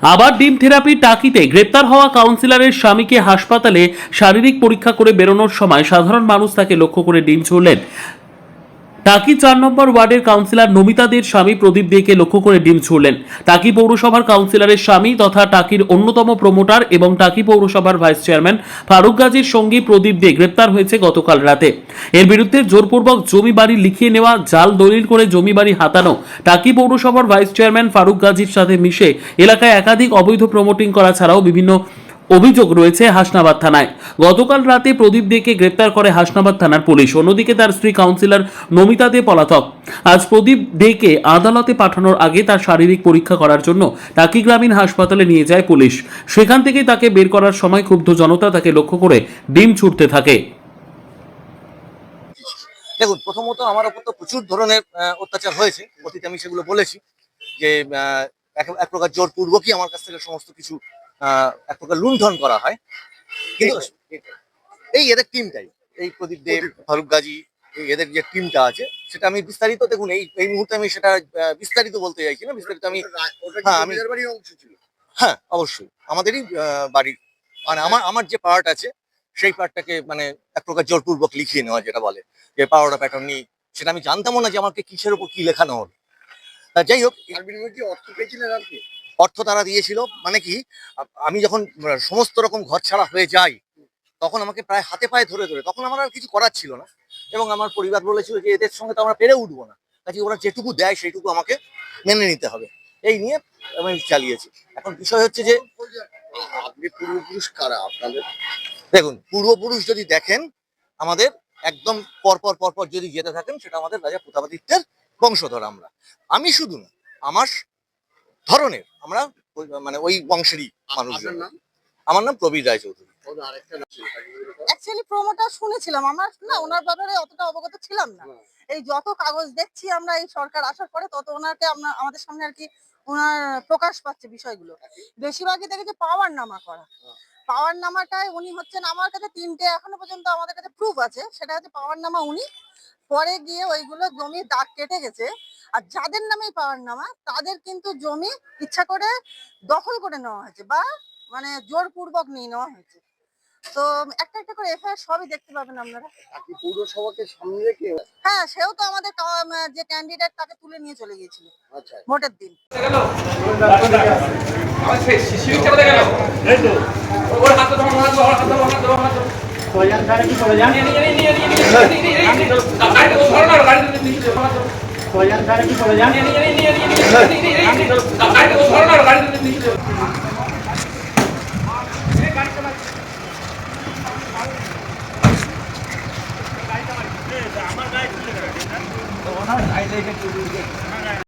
আবার ডিম থেরাপি টাকিতে গ্রেপ্তার হওয়া কাউন্সিলরের স্বামীকে হাসপাতালে শারীরিক পরীক্ষা করে বেরোনোর সময় সাধারণ মানুষ তাকে লক্ষ্য করে ডিম ছুড়লেন। টাকি 4 নম্বর ওয়ার্ডের কাউন্সিলর নমিতা দের স্বামী প্রদীপ দেকে লক্ষ্য করে ডিম ছুড়লেন। টাকি পৌরসভার কাউন্সিলরের স্বামী তথা টাকির অন্যতম প্রমোটার এবং টাকি পৌরসভার ভাইস চেয়ারম্যান ফারুক গাজীর সঙ্গী প্রদীপ দে গ্রেপ্তার হয়েছে গতকাল রাতে। এর বিরুদ্ধে জোরপূর্বক জমি বাড়ি লিখিয়ে নেওয়া, জাল দলিল করে জমি বাড়ি হাতানো, টাকি পৌরসভার ভাইস চেয়ারম্যান ফারুক গাজীর সাথে মিশে এলাকায় একাধিক অবৈধ প্রমোটিং করা ছাড়াও বিভিন্ন অভিযোগ রয়েছে হাসনাবাদ থানায়। গতকাল রাতে প্রদীপ দেকে গ্রেপ্তার করে হাসনাবাদ থানার পুলিশ। অন্যদিকে তার স্ত্রী কাউন্সিলর নমিতা দে পলাতক। আজ প্রদীপ দেকে আদালতে পাঠানোর আগে তার শারীরিক পরীক্ষা করার জন্য টাকি গ্রামীণ হাসপাতালে নিয়ে যায় পুলিশ। সেখান থেকে তাকে বের করার সময় ক্ষুব্ধ জনতা তাকে লক্ষ্য করে ডিম ছুটতে থাকে। দেখুন, প্রথমত আমার ওপর তো প্রচুর ধরনের অত্যাচার হয়েছে, অতীতে আমি সেগুলো বলেছি যে এক প্রকার জোরপূর্বকই আমার কাছ থেকে সমস্ত কিছু এক প্রকার লুণ্ঠন করা হয়। কিন্তু এই এদের টিমটাই, এই প্রদীপ দেব, ফারুক গাজী, এদের যে টিমটা আছে সেটা আমি বিস্তারিত, দেখুন এই মুহূর্তে আমি সেটা বিস্তারিত বলতে চাইছি না। বিস্তারিত আমি হ্যাঁ অবশ্যই আমাদেরই বাড়ির, মানে আমার যে পার্ট আছে সেই পার্টটাকে মানে এক প্রকার জোরপূর্বক লিখিয়ে নেওয়া, যেটা বলে যে পাওয়ারটা প্যাটার্ন নেই, সেটা আমি জানতামও না যে আমাকে কিসের উপর কি লেখানো হলো। যাই হোক, অর্থ পেয়েছিলেন আর কি, অর্থ তারা দিয়েছিল। মানে কি, আমি যখন সমস্ত রকম ঘর ছাড়া হয়ে যাই তখন আমাকে প্রায় হাতে পায়ে ধরে ধরে, তখন আমার আর কিছু করার ছিল না এবং আমার পরিবার বলেছিল যে এদের সঙ্গে তো আমরা পেরে উঠবো না, কাজে ওরা যেটুকু দেয় সেইটুকু আমাকে মেনে নিতে হবে। এই নিয়ে আমি চালিয়েছি। এখন বিষয় হচ্ছে যে আপনি পূর্বপুরুষ কারা আপনাদের? দেখুন, পূর্বপুরুষ যদি দেখেন আমাদের একদম পরপর পরপর যদি যেতে থাকেন, সেটা আমাদের রাজা প্রতাপাদিত্যের বংশধর আমরা। আমি শুধু না, আমার ধরনের আমরা মানে ওই বংশেরই মানুষজন। আমার নাম প্রবীর রায়চৌধুরী। অ্যাকচুয়ালি প্রমোটার শুনেছিলাম, আমার না ওনার ব্যাপারে অতটা অবগত ছিলাম না। এই যত কাগজ দেখছি আমরা এই সরকার আসার পরে, তত ওনাকে আমাদের সামনে আর কি ওনার প্রকাশ পাচ্ছে বিষয়গুলো। বেশিরভাগই দেখেছি পাওয়ার নামা করা। পাওয়ার নামাটাই উনি হচ্ছেন, আমার কাছে 3টে এখনো পর্যন্ত আমাদের কাছে প্রুফ আছে, সেটা হচ্ছে পাওয়ার নামা উনি। পরে গিয়ে ওইগুলো জমি দাগ কেটে গেছে, আর যাদের নামে পাওয়ার নামা তাদের কিন্তু জমি ইচ্ছা করে দখল করে নেওয়া হয়েছে বা মানে জোরপূর্বক নিয়ে নেওয়া হয়েছে। তো একটা একটা করে এফআইআর সবই দেখতে পাবেন আপনারা। আপনি পৌরসভাকে সামনে রেখে? হ্যাঁ, সেও তো আমাদের যে ক্যান্ডিডেট তাকে তুলে নিয়ে চলে গিয়েছিল আচ্ছা, ভোটের দিন। আমার গাড়ি